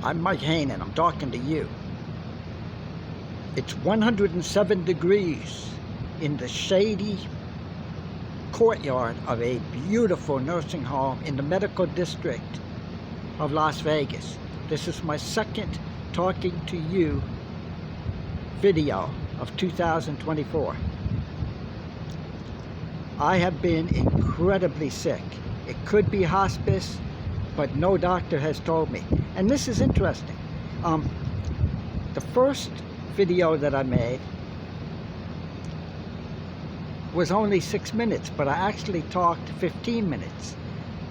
I'm Mike Hayne and I'm talking to you. It's 107 degrees in the shady courtyard of a beautiful nursing home in the medical district of Las Vegas. This is my second talking to you video of 2024. I have been incredibly sick. It could be hospice, but no doctor has told me. And this is interesting. The first video that I made was only 6 minutes, but I actually talked 15 minutes.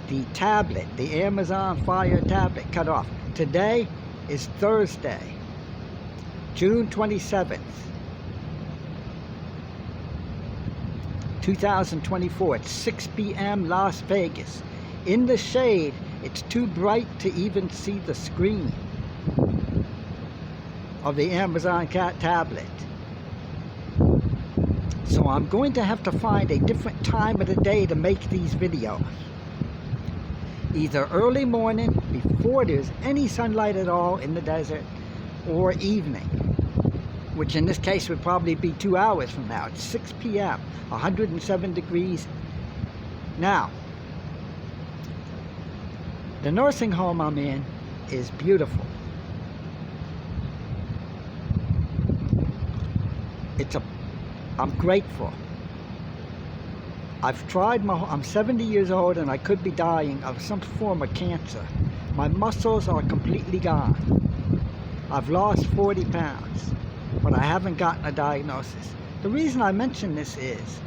The tablet, the Amazon Fire tablet, cut off. Today is Thursday, June 27th, 2024. It's 6 p.m. Las Vegas. In the shade, it's too bright to even see the screen of the Amazon tablet. So I'm going to have to find a different time of the day to make these videos. Either early morning, before there's any sunlight at all in the desert, or evening, which in this case would probably be 2 hours from now. It's 6 p.m., 107 degrees. Now, the nursing home I'm in is beautiful. I'm grateful. I've tried I'm 70 years old and I could be dying of some form of cancer. My muscles are completely gone. I've lost 40 pounds, but I haven't gotten a diagnosis. The reason I mention this is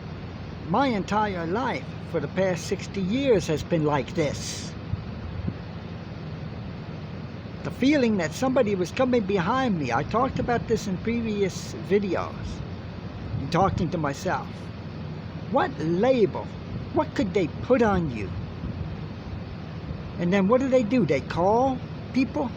my entire life for the past 60 years has been like this. The feeling that somebody was coming behind me. I talked about this in previous videos. I'm talking to myself. What label? What could they put on you? And then what do? They call people?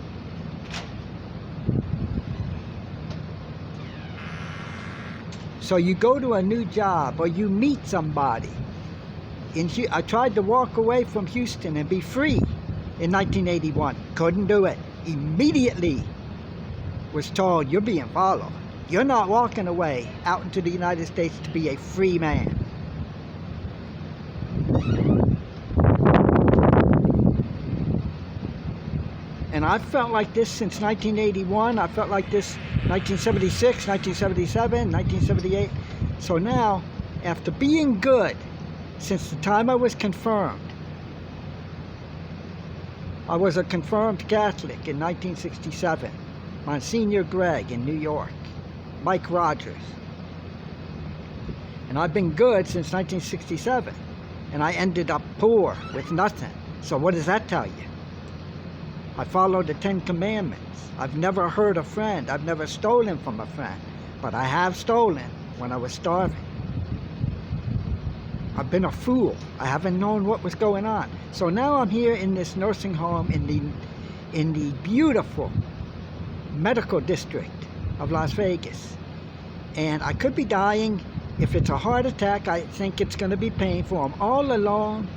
So you go to a new job or you meet somebody. I tried to walk away from Houston and be free in 1981. Couldn't do it. Immediately was told, you're being followed. You're not walking away out into the United States to be a free man. And I've felt like this since 1981. I felt like this 1976, 1977, 1978. So now, after being good since the time I was confirmed, I was a confirmed Catholic in 1967. Monsignor Gregg in New York. Mike Rogers. And I've been good since 1967. And I ended up poor with nothing. So what does that tell you? I followed the 10 Commandments. I've never hurt a friend. I've never stolen from a friend. But I have stolen when I was starving. I've been a fool. I haven't known what was going on. So now I'm here in this nursing home in the beautiful medical district of Las Vegas. And I could be dying. If it's a heart attack, I think it's going to be painful. I'm all alone.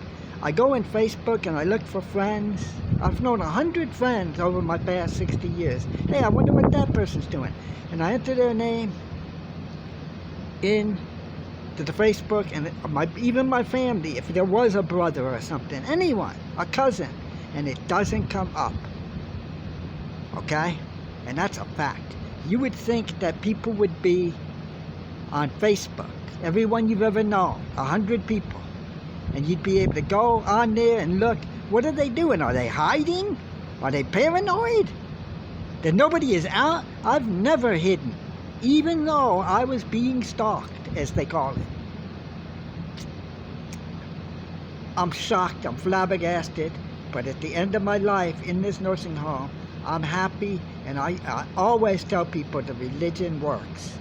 I go in Facebook and I look for friends. I've known 100 friends over my past 60 years. Hey, I wonder what that person's doing. And I enter their name into the Facebook, and even my family, if there was a brother or something, anyone, a cousin, and it doesn't come up. Okay? And that's a fact. You would think that people would be on Facebook, everyone you've ever known, 100 people, and you'd be able to go on there and look. What are they doing? Are they hiding? Are they paranoid? That nobody is out? I've never hidden, even though I was being stalked, as they call it. I'm shocked, I'm flabbergasted, but at the end of my life in this nursing home, I'm happy, and I always tell people the religion works.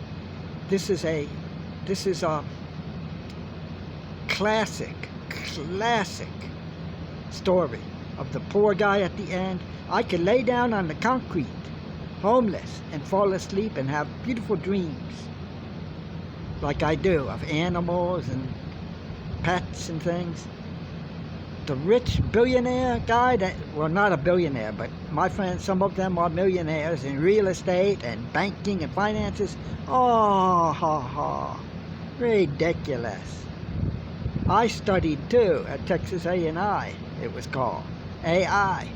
This is a classic story of the poor guy at the end. I could lay down on the concrete, homeless, and fall asleep and have beautiful dreams, like I do, of animals and pets and things. the rich billionaire guy that, well, not a billionaire, but my friends, some of them are millionaires in real estate and banking and finances. Oh, ha, ha. Ridiculous. I studied too at Texas A&I, it was called. AI.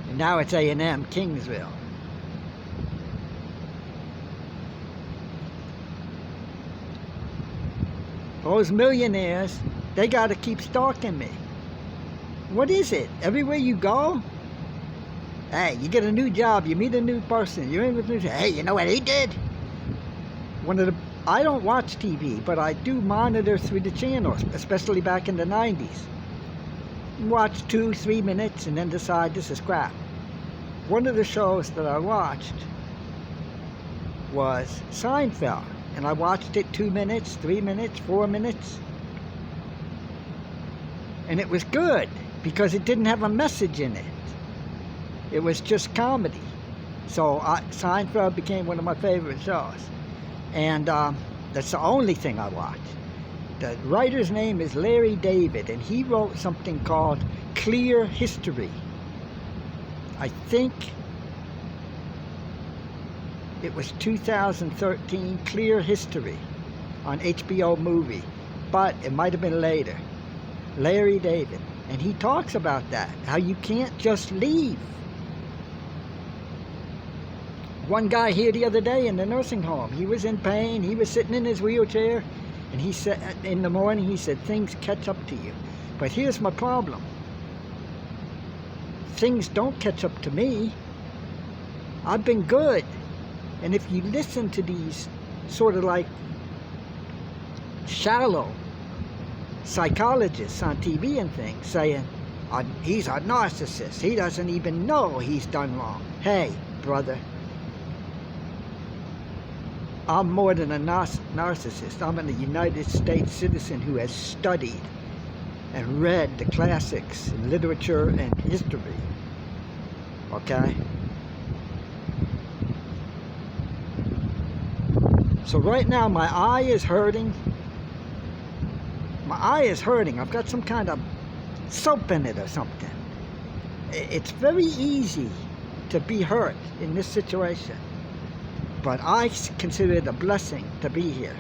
And now it's A&M Kingsville. Those millionaires, they got to keep stalking me. What is it? Everywhere you go? Hey, you get a new job, you meet a new person, you're in with new. Hey, you know what he did? I don't watch TV, but I do monitor through the channels, especially back in the 90s. Watch 2-3 minutes and then decide this is crap. One of the shows that I watched was Seinfeld. And I watched it 2 minutes, 3 minutes, 4 minutes. And it was good because it didn't have a message in it. It was just comedy. So Seinfeld became one of my favorite shows. And that's the only thing I watched. The writer's name is Larry David, and he wrote something called Clear History. I think it was 2013, Clear History on HBO movie, but it might have been later. Larry David, and he talks about that, how you can't just leave. One guy here the other day in the nursing home, he was in pain, he was sitting in his wheelchair, and he said, in the morning, he said, things catch up to you. But here's my problem. Things don't catch up to me. I've been good. And if you listen to these sort of like shallow psychologists on TV and things saying, he's a narcissist, he doesn't even know he's done wrong. Hey, brother, I'm more than a narcissist. I'm a United States citizen who has studied and read the classics in literature and history. Okay? So right now my eye is hurting. My eye is hurting. I've got some kind of soap in it or something. It's very easy to be hurt in this situation. But I consider it a blessing to be here.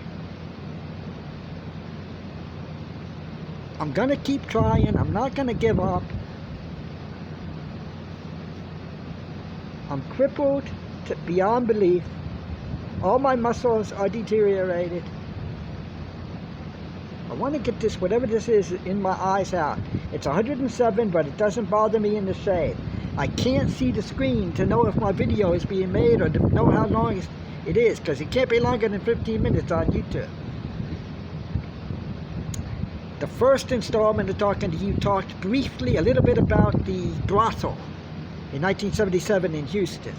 I'm going to keep trying. I'm not going to give up. I'm crippled beyond belief. All my muscles are deteriorated. I want to get this, whatever this is, in my eyes out. It's 107, but it doesn't bother me in the shade. I can't see the screen to know if my video is being made or to know how long it is, because it can't be longer than 15 minutes on YouTube. The first installment of Talking to You talked briefly a little bit about the brothel in 1977 in Houston.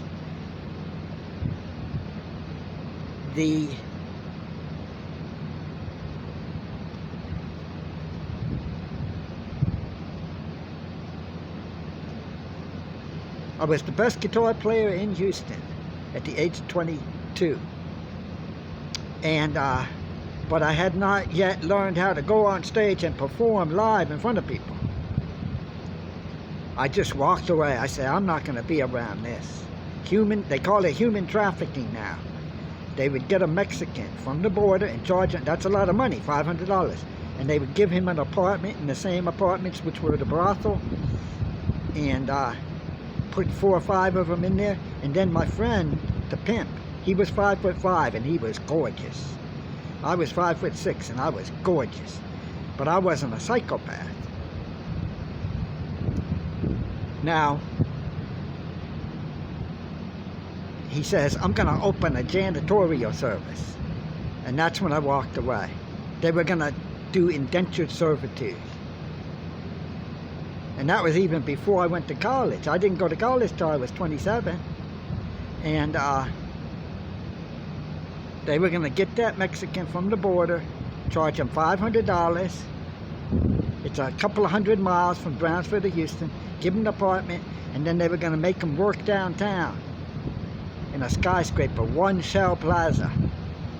I was the best guitar player in Houston at the age of 22. And, but I had not yet learned how to go on stage and perform live in front of people. I just walked away. I said, I'm not going to be around this. They call it human trafficking now. They would get a Mexican from the border and charge him, that's a lot of money, $500. And they would give him an apartment in the same apartments which were the brothel. And put 4 or 5 of them in there. And then my friend, the pimp, he was 5'5" and he was gorgeous. I was 5'6" and I was gorgeous. But I wasn't a psychopath. Now, he says, I'm going to open a janitorial service. And that's when I walked away. They were going to do indentured servitude. And that was even before I went to college. I didn't go to college till I was 27. And they were going to get that Mexican from the border, charge him $500. It's a couple of 100 miles from Brownsville to Houston. Give him an apartment, and then they were going to make him work downtown in a skyscraper, one Shell Plaza,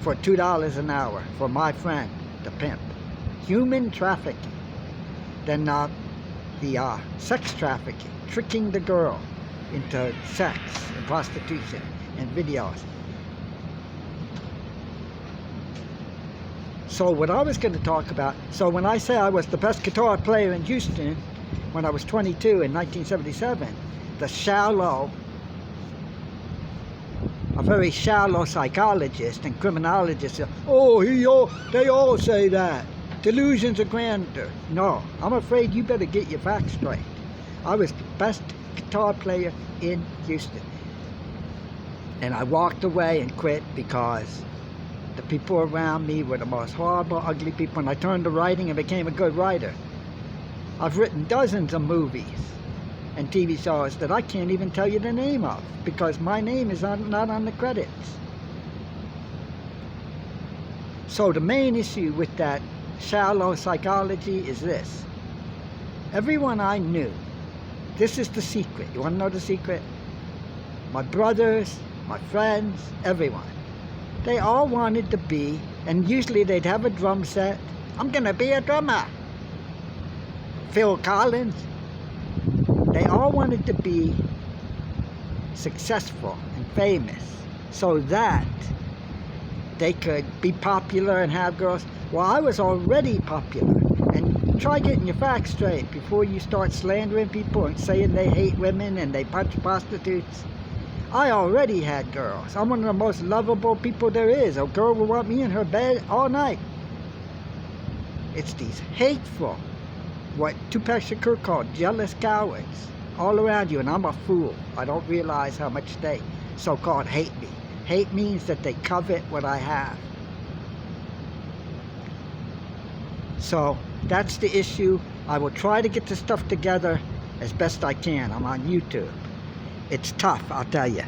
for $2 an hour for my friend, the pimp. Human trafficking. than the sex trafficking, tricking the girl into sex and prostitution and videos. So what I was going to talk about, so when I say I was the best guitar player in Houston when I was 22 in 1977, the shallow, a very shallow psychologist and criminologist said, oh, they all say that. Delusions of grandeur. No, I'm afraid you better get your facts straight. I was the best guitar player in Houston. And I walked away and quit because the people around me were the most horrible, ugly people, and I turned to writing and became a good writer. I've written dozens of movies and TV shows that I can't even tell you the name of because my name is not on the credits. So the main issue with that shallow psychology is this. Everyone I knew, this is the secret. You want to know the secret? My brothers, my friends, everyone. They all wanted to be, and usually they'd have a drum set. I'm going to be a drummer. Phil Collins. They all wanted to be successful and famous so that they could be popular and have girls. Well, I was already popular. And try getting your facts straight before you start slandering people and saying they hate women and they punch prostitutes. I already had girls. I'm one of the most lovable people there is. A girl will want me in her bed all night. It's these hateful, what Tupac Shakur called jealous cowards all around you, and I'm a fool. I don't realize how much they so-called hate me. Hate means that they covet what I have. So that's the issue. I will try to get the stuff together as best I can. I'm on YouTube. It's tough, I'll tell you.